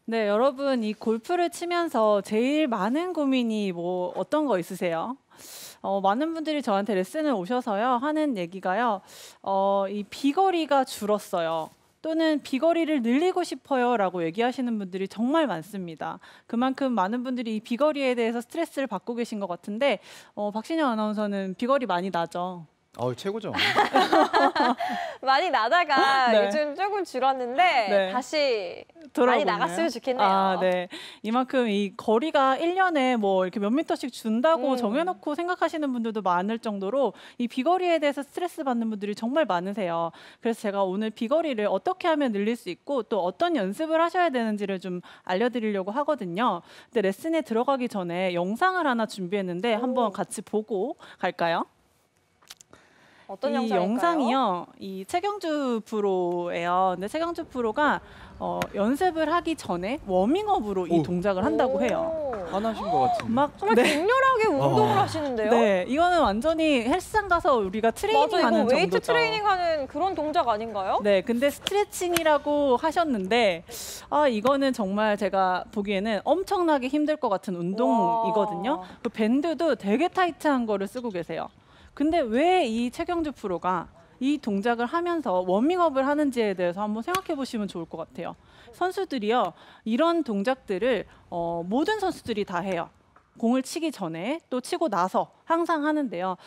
네, 여러분 이 골프를 치면서 제일 많은 고민이 뭐 어떤 거 있으세요? 많은 분들이 저한테 레슨을 오셔서요 하는 얘기가요. 이 비거리가 줄었어요. 또는 비거리를 늘리고 싶어요라고 얘기하시는 분들이 정말 많습니다. 그만큼 많은 분들이 이 비거리에 대해서 스트레스를 받고 계신 것 같은데 박신영 아나운서는 비거리 많이 나죠? 최고죠. 많이 나다가 네. 요즘 조금 줄었는데 네. 다시 돌아보나요? 많이 나갔으면 좋겠네요. 네. 이만큼 이 거리가 1년에 뭐 이렇게 몇 미터씩 준다고 정해놓고 생각하시는 분들도 많을 정도로 이 비거리에 대해서 스트레스 받는 분들이 정말 많으세요. 그래서 제가 오늘 비거리를 어떻게 하면 늘릴 수 있고 또 어떤 연습을 하셔야 되는지를 좀 알려드리려고 하거든요. 근데 레슨에 들어가기 전에 영상을 하나 준비했는데 한번 같이 보고 갈까요? 어떤 이 영상일까요? 영상이요, 이 최경주 프로예요. 근데 최경주 프로가 연습을 하기 전에 워밍업으로 이 동작을 한다고 해요. 화나신 것 같은데. 막 정말 격렬하게 운동을 하시는데요? 네, 이거는 완전히 헬스장 가서 우리가 맞아, 트레이닝하는 이거 웨이트 정도죠. 트레이닝하는 그런 동작 아닌가요? 네, 근데 스트레칭이라고 하셨는데 이거는 정말 제가 보기에는 엄청나게 힘들 것 같은 운동이거든요. 와. 그 밴드도 되게 타이트한 거를 쓰고 계세요. 근데 왜 이 최경주 프로가 이 동작을 하면서 워밍업을 하는지에 대해서 한번 생각해 보시면 좋을 것 같아요. 선수들이요, 이런 동작들을 모든 선수들이 다 해요. 공을 치기 전에 또 치고 나서 항상 하는데요.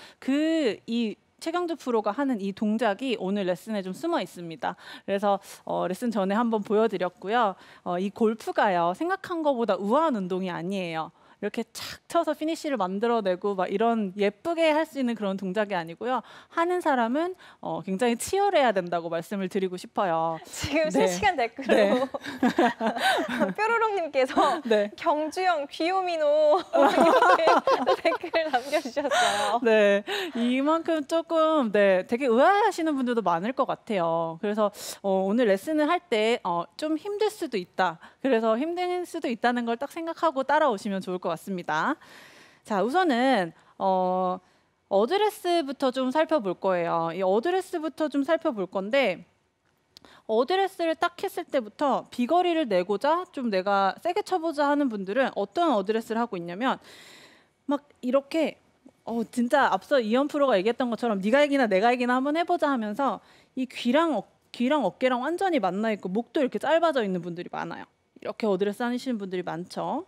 이 최경주 프로가 하는 이 동작이 오늘 레슨에 좀 숨어 있습니다. 그래서 레슨 전에 한번 보여드렸고요. 이 골프가요, 생각한 것보다 우아한 운동이 아니에요. 이렇게 착 쳐서 피니쉬를 만들어내고 막 이런 예쁘게 할 수 있는 그런 동작이 아니고요. 하는 사람은 굉장히 치열해야 된다고 말씀을 드리고 싶어요. 지금 네. 실시간 댓글로 네. 뾰로롱님께서 네. 경주형 귀요미노 이렇게 댓글을 남겨주셨어요. 네, 이만큼 조금 되게 의아해하시는 분들도 많을 것 같아요. 그래서 오늘 레슨을 할 때 좀 힘들 수도 있다. 그래서 힘들 수도 있다는 걸 딱 생각하고 따라오시면 좋을 것 같습니다. 자, 우선은 어드레스부터 좀 살펴볼 거예요. 이 어드레스부터 좀 살펴볼 건데 어드레스를 딱 했을 때부터 비거리를 내고자 좀 내가 세게 쳐보자 하는 분들은 어떤 어드레스를 하고 있냐면 막 이렇게 진짜 앞서 이현 프로가 얘기했던 것처럼 네가 이기나 내가 이기나 한번 해보자 하면서 이 귀랑 어깨랑 완전히 만나 있고 목도 이렇게 짧아져 있는 분들이 많아요. 이렇게 어드레스 하시는 분들이 많죠.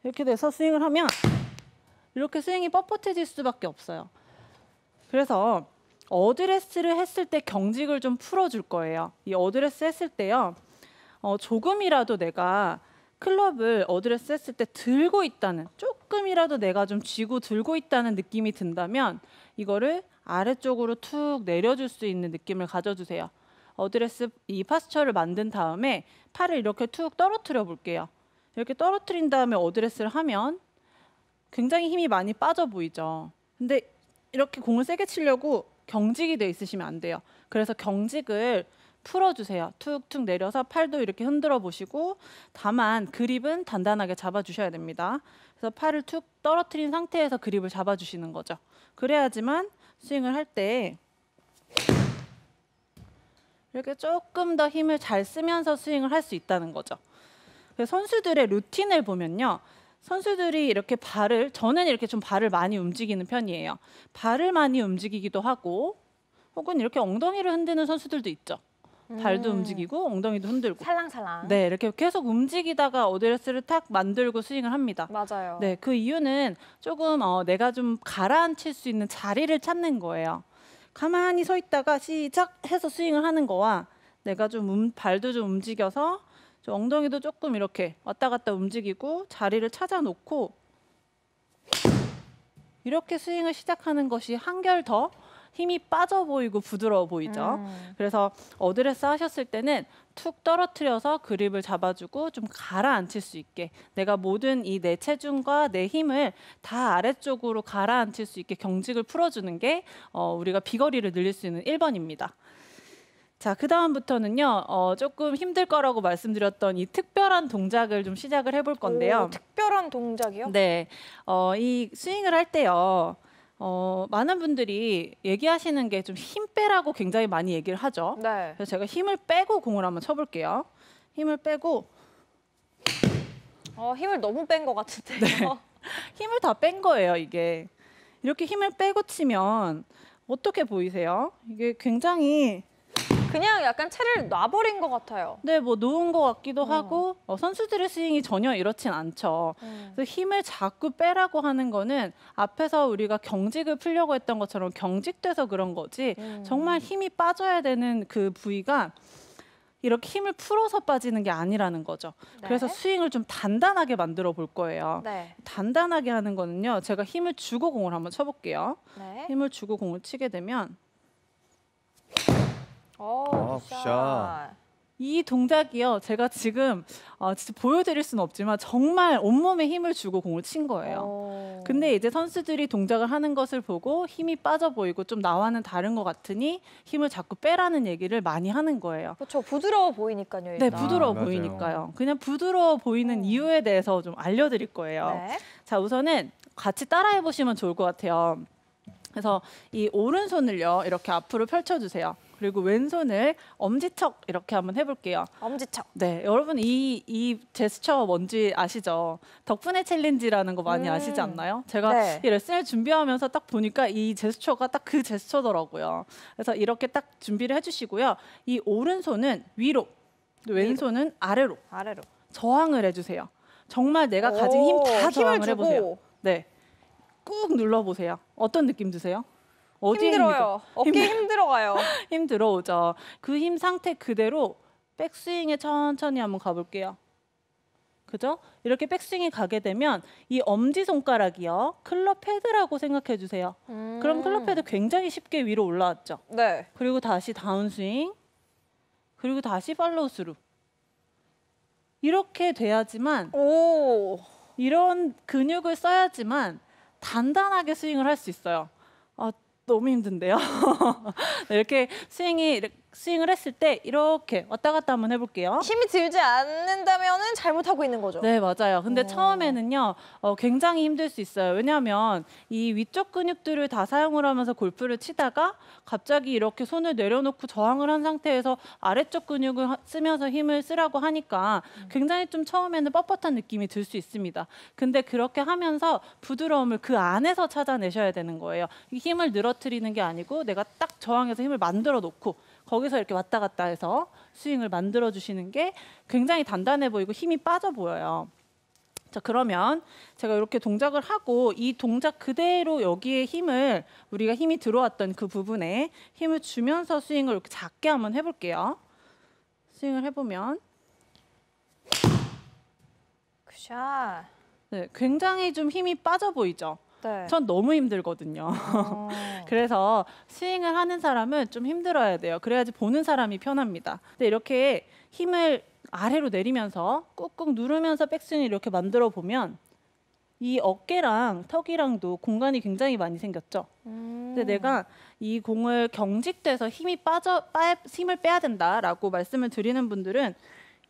이렇게 돼서 스윙을 하면 이렇게 스윙이 뻣뻣해질 수밖에 없어요. 그래서 어드레스를 했을 때 경직을 좀 풀어줄 거예요. 이 어드레스 했을 때요, 조금이라도 내가 클럽을 어드레스 했을 때 들고 있다는, 조금이라도 내가 좀 쥐고 들고 있다는 느낌이 든다면 이거를 아래쪽으로 툭 내려줄 수 있는 느낌을 가져주세요. 어드레스 이 파스처를 만든 다음에 팔을 이렇게 툭 떨어뜨려 볼게요. 이렇게 떨어뜨린 다음에 어드레스를 하면 굉장히 힘이 많이 빠져 보이죠. 근데 이렇게 공을 세게 치려고 경직이 돼 있으시면 안 돼요. 그래서 경직을 풀어주세요. 툭툭 내려서 팔도 이렇게 흔들어 보시고, 다만 그립은 단단하게 잡아주셔야 됩니다. 그래서 팔을 툭 떨어뜨린 상태에서 그립을 잡아주시는 거죠. 그래야지만 스윙을 할 때 이렇게 조금 더 힘을 잘 쓰면서 스윙을 할 수 있다는 거죠. 그래서 선수들의 루틴을 보면요, 선수들이 이렇게 저는 이렇게 좀 발을 많이 움직이는 편이에요. 발을 많이 움직이기도 하고 혹은 이렇게 엉덩이를 흔드는 선수들도 있죠. 발도 움직이고 엉덩이도 흔들고. 살랑살랑. 네, 이렇게 계속 움직이다가 어드레스를 탁 만들고 스윙을 합니다. 맞아요. 네, 그 이유는 조금 내가 좀 가라앉힐 수 있는 자리를 찾는 거예요. 가만히 서 있다가 시작 해서 스윙을 하는 거와 내가 좀 발도 좀 움직여서 좀 엉덩이도 조금 이렇게 왔다 갔다 움직이고 자리를 찾아 놓고 이렇게 스윙을 시작하는 것이 한결 더 힘이 빠져 보이고 부드러워 보이죠. 그래서 어드레스 하셨을 때는 툭 떨어뜨려서 그립을 잡아주고 좀 가라앉힐 수 있게, 내가 모든 이 내 체중과 내 힘을 다 아래쪽으로 가라앉힐 수 있게 경직을 풀어주는 게 우리가 비거리를 늘릴 수 있는 1번입니다. 자, 그 다음부터는요, 조금 힘들 거라고 말씀드렸던 이 특별한 동작을 좀 시작을 해볼 건데요. 특별한 동작이요? 네, 이 스윙을 할 때요, 많은 분들이 얘기하시는 게 좀 힘 빼라고 굉장히 많이 얘기를 하죠. 네. 그래서 제가 힘을 빼고 공을 한번 쳐볼게요. 힘을 빼고 힘을 너무 뺀 것 같은데요. 힘을 다 뺀 거예요, 이게. 이렇게 힘을 빼고 치면 어떻게 보이세요? 이게 굉장히 그냥 약간 채를 놔버린 것 같아요. 네, 뭐 놓은 것 같기도 하고 선수들의 스윙이 전혀 이렇진 않죠. 그래서 힘을 자꾸 빼라고 하는 거는 앞에서 우리가 경직을 풀려고 했던 것처럼 경직돼서 그런 거지 정말 힘이 빠져야 되는 그 부위가 이렇게 힘을 풀어서 빠지는 게 아니라는 거죠. 네. 그래서 스윙을 좀 단단하게 만들어 볼 거예요. 네. 단단하게 하는 거는요. 제가 힘을 주고 공을 한번 쳐볼게요. 네. 힘을 주고 공을 치게 되면 굿샷. 이 동작이요. 제가 지금 진짜 보여드릴 수는 없지만 정말 온몸에 힘을 주고 공을 친 거예요. 근데 이제 선수들이 동작을 하는 것을 보고 힘이 빠져 보이고 좀 나와는 다른 것 같으니 힘을 자꾸 빼라는 얘기를 많이 하는 거예요. 그렇죠. 부드러워 보이니까요. 네, 일단. 부드러워 맞아요. 보이니까요. 그냥 부드러워 보이는 이유에 대해서 좀 알려드릴 거예요. 네. 자, 우선은 같이 따라해 보시면 좋을 것 같아요. 그래서 이 오른손을요. 이렇게 앞으로 펼쳐주세요. 그리고 왼손을 엄지척 이렇게 한번 해볼게요. 엄지척. 네, 여러분 이 제스처 뭔지 아시죠? 덕분에 챌린지라는 거 많이 아시지 않나요? 제가 네. 이 레슨을 준비하면서 딱 보니까 이 제스처가 딱 그 제스처더라고요. 그래서 이렇게 딱 준비를 해주시고요. 이 오른손은 위로, 왼손은 아래로 아래로. 저항을 해주세요. 정말 내가 가진 힘 다 힘을 저항을 주고. 해보세요. 네, 꾹 눌러보세요. 어떤 느낌 드세요? 어디에 힘들어요. 어깨 힘들어가요. 힘 들어오죠. 그 힘 상태 그대로 백스윙에 천천히 한번 가볼게요. 그죠? 이렇게 백스윙이 가게 되면 이 엄지손가락이요. 클럽 헤드라고 생각해 주세요. 그럼 클럽 헤드 굉장히 쉽게 위로 올라왔죠. 네. 그리고 다시 다운스윙. 그리고 다시 팔로우 스루. 이렇게 돼야지만 이런 근육을 써야지만 단단하게 스윙을 할 수 있어요. 너무 힘든데요. 이렇게 스윙을 했을 때 이렇게 왔다 갔다 한번 해볼게요. 힘이 들지 않는다면은 잘못하고 있는 거죠. 네, 맞아요. 근데 처음에는요, 굉장히 힘들 수 있어요. 왜냐하면 이 위쪽 근육들을 다 사용을 하면서 골프를 치다가 갑자기 이렇게 손을 내려놓고 저항을 한 상태에서 아래쪽 근육을 쓰면서 힘을 쓰라고 하니까 굉장히 좀 처음에는 뻣뻣한 느낌이 들 수 있습니다. 근데 그렇게 하면서 부드러움을 그 안에서 찾아내셔야 되는 거예요. 이 힘을 늘어뜨리는 게 아니고 내가 딱 저항해서 힘을 만들어 놓고 거기서 이렇게 왔다 갔다 해서 스윙을 만들어 주시는 게 굉장히 단단해 보이고 힘이 빠져 보여요. 자, 그러면 제가 이렇게 동작을 하고 이 동작 그대로 여기에 우리가 힘이 들어왔던 그 부분에 힘을 주면서 스윙을 이렇게 작게 한번 해볼게요. 스윙을 해보면 굿샷. 네, 굉장히 좀 힘이 빠져 보이죠? 네. 전 너무 힘들거든요. 그래서 스윙을 하는 사람은 좀 힘들어야 돼요. 그래야지 보는 사람이 편합니다. 근데 이렇게 힘을 아래로 내리면서 꾹꾹 누르면서 백스윙을 이렇게 만들어 보면 이 어깨랑 턱이랑도 공간이 굉장히 많이 생겼죠. 근데 내가 이 공을 경직돼서 힘을 빼야 된다라고 말씀을 드리는 분들은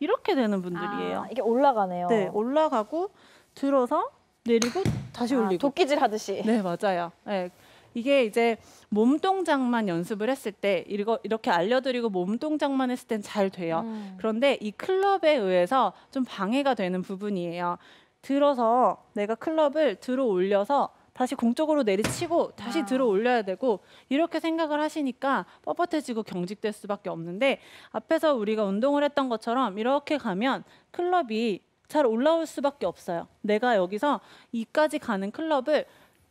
이렇게 되는 분들이에요. 이게 올라가네요. 네, 올라가고 들어서 내리고 다시 올리고. 도끼질 하듯이. 네, 맞아요. 네, 이게 이제 몸 동작만 연습을 했을 때 이렇게 알려드리고 몸 동작만 했을 땐 잘 돼요. 그런데 이 클럽에 의해서 좀 방해가 되는 부분이에요. 들어서 내가 클럽을 들어 올려서 다시 공 쪽으로 내리치고 다시 들어 올려야 되고 이렇게 생각을 하시니까 뻣뻣해지고 경직될 수밖에 없는데 앞에서 우리가 운동을 했던 것처럼 이렇게 가면 클럽이 잘 올라올 수밖에 없어요. 내가 여기서 이까지 가는 클럽을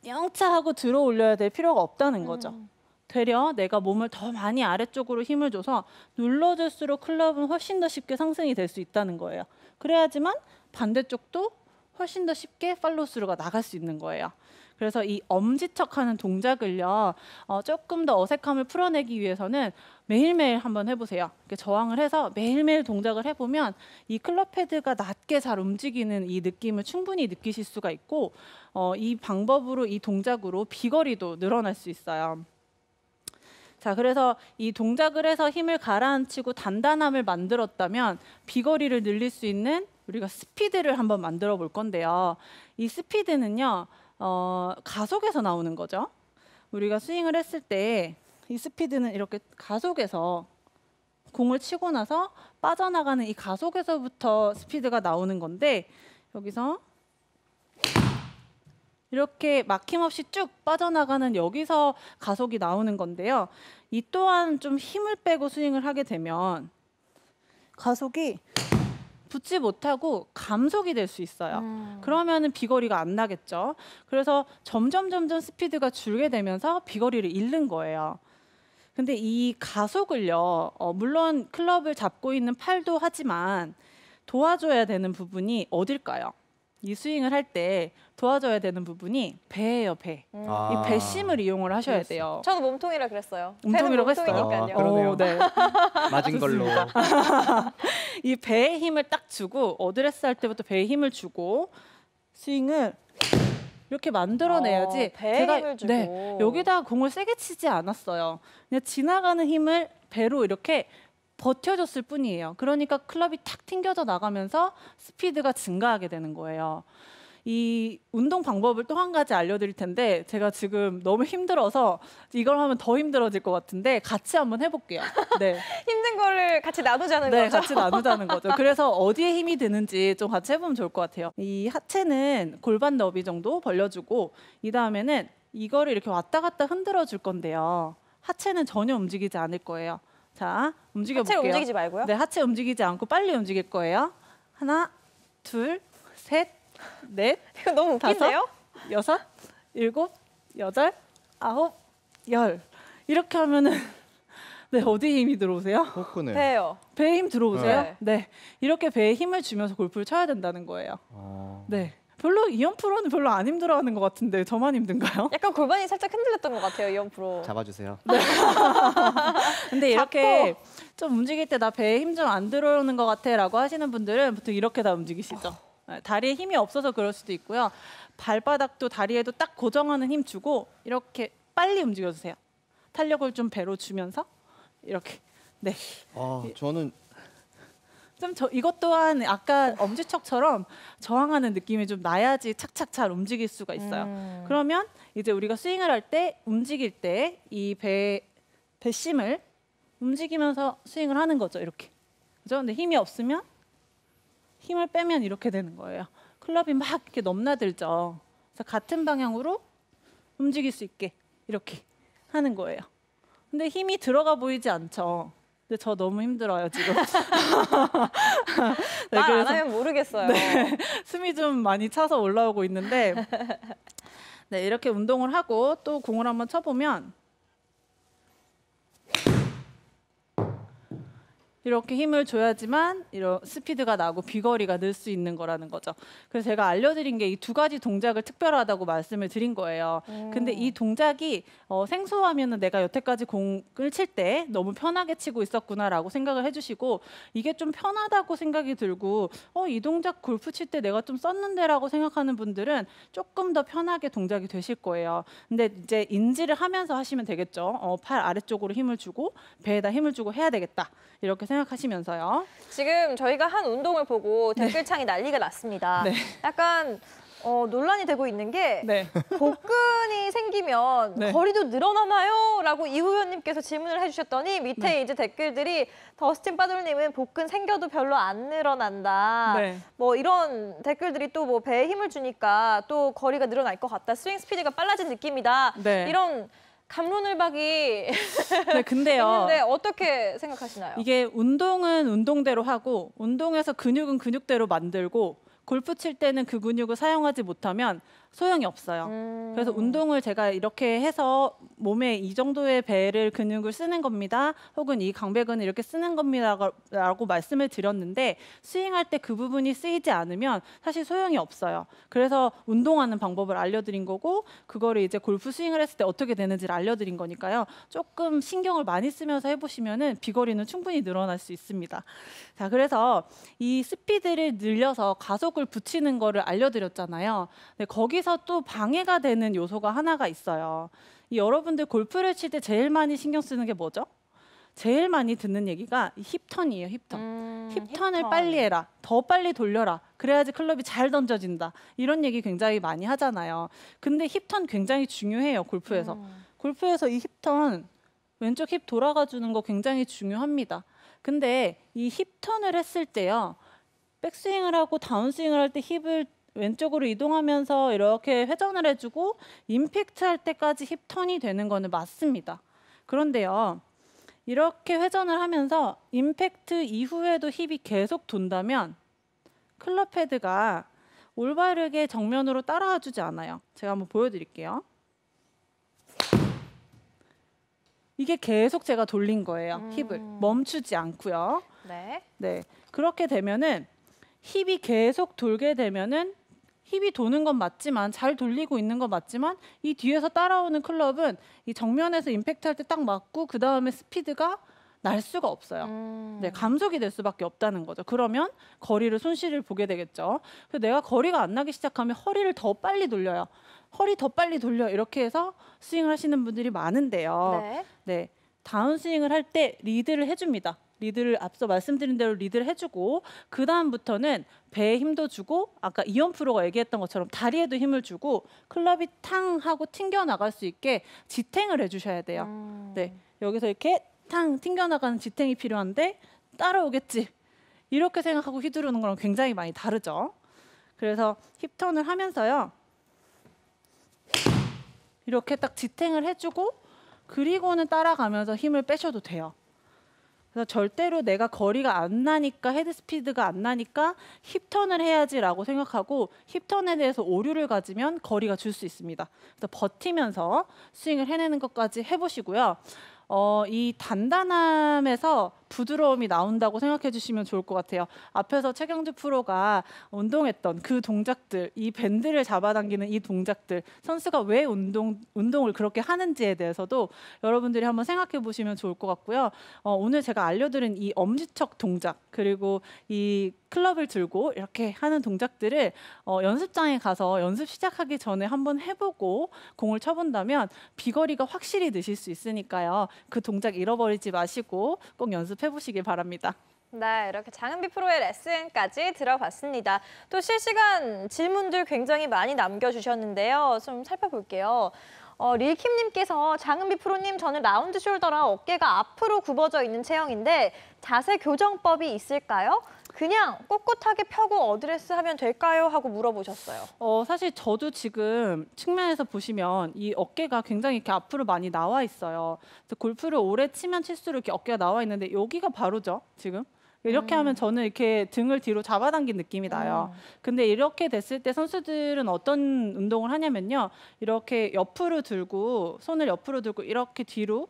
영차하고 들어 올려야 될 필요가 없다는 거죠. 되려 내가 몸을 더 많이 아래쪽으로 힘을 줘서 눌러줄수록 클럽은 훨씬 더 쉽게 상승이 될 수 있다는 거예요. 그래야지만 반대쪽도 훨씬 더 쉽게 팔로우스루가 나갈 수 있는 거예요. 그래서 이 엄지척하는 동작을요, 조금 더 어색함을 풀어내기 위해서는 매일매일 한번 해보세요. 이렇게 저항을 해서 매일매일 동작을 해보면 이 클럽 헤드가 낮게 잘 움직이는 이 느낌을 충분히 느끼실 수가 있고 이 방법으로 이 동작으로 비거리도 늘어날 수 있어요. 자, 그래서 이 동작을 해서 힘을 가라앉히고 단단함을 만들었다면 비거리를 늘릴 수 있는 우리가 스피드를 한번 만들어 볼 건데요. 이 스피드는요, 가속에서 나오는 거죠. 우리가 스윙을 했을 때 이 스피드는 이렇게 가속에서 공을 치고 나서 빠져나가는 이 가속에서부터 스피드가 나오는 건데 여기서 이렇게 막힘없이 쭉 빠져나가는 여기서 가속이 나오는 건데요. 이 또한 좀 힘을 빼고 스윙을 하게 되면 가속이 붙지 못하고 감속이 될 수 있어요. 그러면은 비거리가 안 나겠죠. 그래서 점점 스피드가 줄게 되면서 비거리를 잃는 거예요. 근데 이 가속을요, 물론 클럽을 잡고 있는 팔도 하지만 도와줘야 되는 부분이 어딜까요? 이 스윙을 할 때 도와줘야 되는 부분이 배예요, 배. 이 배심을 이용을 하셔야 돼요. 저도 몸통이라 그랬어요. 몸통이라고 했어요. 몸통이니까요. 그러네요. 네. 맞은 걸로. 이 배에 힘을 딱 주고 어드레스 할 때부터 배에 힘을 주고 스윙을 이렇게 만들어내야지. 배에 힘을 주고. 네, 여기다 공을 세게 치지 않았어요. 그냥 지나가는 힘을 배로 이렇게 버텨줬을 뿐이에요. 그러니까 클럽이 탁 튕겨져 나가면서 스피드가 증가하게 되는 거예요. 이 운동 방법을 또 한 가지 알려드릴 텐데 제가 지금 너무 힘들어서 이걸 하면 더 힘들어질 것 같은데 같이 한번 해볼게요. 네, 힘든 거를 같이 나누자는 네, 거죠. 같이 나누자는 거죠. 그래서 어디에 힘이 드는지 좀 같이 해보면 좋을 것 같아요. 이 하체는 골반 너비 정도 벌려주고 이 다음에는 이거를 이렇게 왔다 갔다 흔들어 줄 건데요. 하체는 전혀 움직이지 않을 거예요. 자, 움직여 볼게요. 하체를 움직이지 말고요? 네, 하체 움직이지 않고 빨리 움직일 거예요. 하나, 둘, 셋, 넷, 이거 너무 웃긴데요? 여섯, 일곱, 여덟, 아홉, 열. 이렇게 하면은 네, 어디에 힘이 들어오세요? 포크네. 배요. 배에 힘 들어오세요? 네. 네. 이렇게 배에 힘을 주면서 골프를 쳐야 된다는 거예요. 네. 별로 이현 프로는 별로 안 힘들어하는 것 같은데 저만 힘든가요? 약간 골반이 살짝 흔들렸던 것 같아요, 이현 프로. 잡아주세요. 근데 이렇게 좀 움직일 때 나 배에 힘 좀 안 들어오는 것 같아라고 하시는 분들은 보통 이렇게 다 움직이시죠. 네, 다리에 힘이 없어서 그럴 수도 있고요. 발바닥도 다리에도 딱 고정하는 힘 주고 이렇게 빨리 움직여주세요. 탄력을 좀 배로 주면서 이렇게. 네. 저는 좀 이것 또한 아까 엄지척처럼 저항하는 느낌이 좀 나야지 착착 잘 움직일 수가 있어요. 그러면 이제 우리가 스윙을 할 때 움직일 때 이 배심을 움직이면서 스윙을 하는 거죠. 이렇게. 그죠? 근데 힘이 없으면 힘을 빼면 이렇게 되는 거예요. 클럽이 막 이렇게 넘나들죠. 그래서 같은 방향으로 움직일 수 있게 이렇게 하는 거예요. 근데 힘이 들어가 보이지 않죠. 근데 저 너무 힘들어요 지금. 네, 말 안 하면 모르겠어요. 네, 숨이 좀 많이 차서 올라오고 있는데 네, 이렇게 운동을 하고 또 공을 한번 쳐보면 이렇게 힘을 줘야지만 이런 스피드가 나고 비거리가 늘 수 있는 거라는 거죠. 그래서 제가 알려드린 게 이 두 가지 동작을 특별하다고 말씀을 드린 거예요. 근데 이 동작이 생소하면은 내가 여태까지 공을 칠 때 너무 편하게 치고 있었구나라고 생각을 해주시고 이게 좀 편하다고 생각이 들고 이 동작 골프 칠 때 내가 좀 썼는데라고 생각하는 분들은 조금 더 편하게 동작이 되실 거예요. 근데 이제 인지를 하면서 하시면 되겠죠. 팔 아래쪽으로 힘을 주고 배에다 힘을 주고 해야 되겠다. 이렇게 생각하시면서요. 지금 저희가 한 운동을 보고 댓글창이 난리가 났습니다. 네. 약간 논란이 되고 있는 게 네. 복근이 생기면 네. 거리도 늘어나나요? 라고 이후연님께서 질문을 해주셨더니 밑에 이제 댓글들이 더스틴 빠돌님은 복근 생겨도 별로 안 늘어난다. 네. 뭐 이런 댓글들이 또 뭐 배에 힘을 주니까 또 거리가 늘어날 것 같다. 스윙 스피드가 빨라진 느낌이다. 네. 이런 갑론을박이 네, 근데요. 있는데 어떻게 생각하시나요? 이게 운동은 운동대로 하고 운동에서 근육은 근육대로 만들고 골프 칠 때는 그 근육을 사용하지 못하면 소용이 없어요. 그래서 운동을 제가 이렇게 해서 몸에 이 정도의 배를 근육을 쓰는 겁니다. 혹은 이 강배근을 이렇게 쓰는 겁니다라고 말씀을 드렸는데 스윙할 때 그 부분이 쓰이지 않으면 사실 소용이 없어요. 그래서 운동하는 방법을 알려드린 거고 그거를 이제 골프 스윙을 했을 때 어떻게 되는지를 알려드린 거니까요. 조금 신경을 많이 쓰면서 해보시면은 비거리는 충분히 늘어날 수 있습니다. 자, 그래서 이 스피드를 늘려서 가속을 붙이는 거를 알려드렸잖아요. 네, 거기서 또 방해가 되는 요소가 하나가 있어요. 이 여러분들 골프를 칠 때 제일 많이 신경 쓰는 게 뭐죠? 제일 많이 듣는 얘기가 이 힙턴이에요. 힙턴. 힙턴을 힙턴. 빨리 해라. 더 빨리 돌려라. 그래야지 클럽이 잘 던져진다. 이런 얘기 굉장히 많이 하잖아요. 근데 힙턴 굉장히 중요해요. 골프에서. 골프에서 이 힙턴 왼쪽 힙 돌아가 주는 거 굉장히 중요합니다. 근데 이 힙 턴을 했을 때요. 백스윙을 하고 다운스윙을 할 때 힙을 왼쪽으로 이동하면서 이렇게 회전을 해주고 임팩트 할 때까지 힙 턴이 되는 거는 맞습니다. 그런데요. 이렇게 회전을 하면서 임팩트 이후에도 힙이 계속 돈다면 클럽 헤드가 올바르게 정면으로 따라와 주지 않아요. 제가 한번 보여드릴게요. 이게 계속 제가 돌린 거예요. 힙을 멈추지 않고요. 네. 네, 그렇게 되면은 힙이 계속 돌게 되면은 힙이 도는 건 맞지만 잘 돌리고 있는 건 맞지만 이 뒤에서 따라오는 클럽은 이 정면에서 임팩트 할 때 딱 맞고 그 다음에 스피드가 날 수가 없어요. 네, 감속이 될 수밖에 없다는 거죠. 그러면 거리를 손실을 보게 되겠죠. 그래서 내가 거리가 안 나기 시작하면 허리를 더 빨리 돌려요. 허리 더 빨리 돌려 이렇게 해서 스윙을 하시는 분들이 많은데요. 네. 네, 다운스윙을 할 때 리드를 해줍니다. 리드를 앞서 말씀드린 대로 리드를 해주고 그 다음부터는 배에 힘도 주고 아까 이현 프로가 얘기했던 것처럼 다리에도 힘을 주고 클럽이 탕 하고 튕겨 나갈 수 있게 지탱을 해주셔야 돼요. 네, 여기서 이렇게 탕 튕겨 나가는 지탱이 필요한데 따라오겠지 이렇게 생각하고 휘두르는 거랑 굉장히 많이 다르죠. 그래서 힙턴을 하면서요. 이렇게 딱 지탱을 해주고 그리고는 따라가면서 힘을 빼셔도 돼요. 그래서 절대로 내가 거리가 안 나니까 헤드 스피드가 안 나니까 힙턴을 해야지라고 생각하고 힙턴에 대해서 오류를 가지면 거리가 줄 수 있습니다. 그래서 버티면서 스윙을 해내는 것까지 해보시고요. 이 단단함에서 부드러움이 나온다고 생각해 주시면 좋을 것 같아요. 앞에서 최경주 프로가 운동했던 그 동작들, 이 밴드를 잡아당기는 이 동작들, 선수가 왜 운동을 그렇게 하는지에 대해서도 여러분들이 한번 생각해 보시면 좋을 것 같고요. 오늘 제가 알려드린 이 엄지척 동작, 그리고 이 클럽을 들고 이렇게 하는 동작들을 연습장에 가서 연습 시작하기 전에 한번 해보고 공을 쳐본다면 비거리가 확실히 느실 수 있으니까요. 그 동작 잃어버리지 마시고 꼭 연습해보시길 바랍니다. 네, 이렇게 장은비 프로의 레슨까지 들어봤습니다. 또 실시간 질문들 굉장히 많이 남겨주셨는데요. 좀 살펴볼게요. 릴킴님께서 장은비 프로님, 저는 라운드 숄더라 어깨가 앞으로 굽어져 있는 체형인데 자세 교정법이 있을까요? 그냥 꼿꼿하게 펴고 어드레스 하면 될까요? 하고 물어보셨어요. 사실 저도 지금 측면에서 보시면 이 어깨가 굉장히 이렇게 앞으로 많이 나와 있어요. 그래서 골프를 오래 치면 칠수록 이렇게 어깨가 나와 있는데 여기가 바로죠, 지금. 이렇게 하면 저는 이렇게 등을 뒤로 잡아당긴 느낌이 나요. 근데 이렇게 됐을 때 선수들은 어떤 운동을 하냐면요. 이렇게 옆으로 들고, 손을 옆으로 들고 이렇게 뒤로,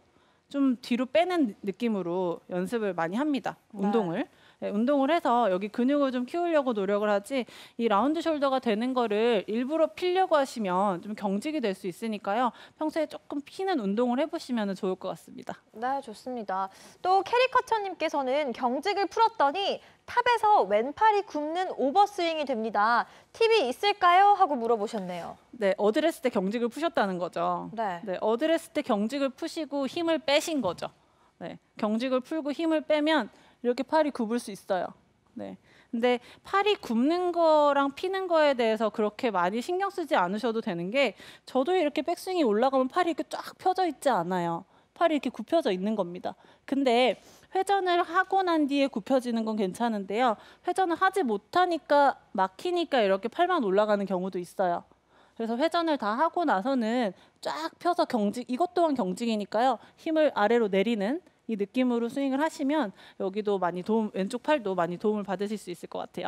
좀 뒤로 빼는 느낌으로 연습을 많이 합니다. 운동을. 네, 운동을 해서 여기 근육을 좀 키우려고 노력을 하지 이 라운드 숄더가 되는 거를 일부러 피려고 하시면 좀 경직이 될 수 있으니까요. 평소에 조금 피는 운동을 해보시면 좋을 것 같습니다. 네, 좋습니다. 또 캐리커처님께서는 경직을 풀었더니 탑에서 왼팔이 굽는 오버스윙이 됩니다. 팁이 있을까요? 하고 물어보셨네요. 네, 어드레스 때 경직을 푸셨다는 거죠. 네. 네, 어드레스 때 경직을 푸시고 힘을 빼신 거죠. 네, 경직을 풀고 힘을 빼면 이렇게 팔이 굽을 수 있어요. 네. 근데 팔이 굽는 거랑 피는 거에 대해서 그렇게 많이 신경 쓰지 않으셔도 되는 게 저도 이렇게 백스윙이 올라가면 팔이 이렇게 쫙 펴져 있지 않아요. 팔이 이렇게 굽혀져 있는 겁니다. 근데 회전을 하고 난 뒤에 굽혀지는 건 괜찮은데요. 회전을 하지 못하니까 막히니까 이렇게 팔만 올라가는 경우도 있어요. 그래서 회전을 다 하고 나서는 쫙 펴서 경직, 이것 또한 경직이니까요. 힘을 아래로 내리는 이 느낌으로 스윙을 하시면 여기도 많이 왼쪽 팔도 많이 도움을 받으실 수 있을 것 같아요.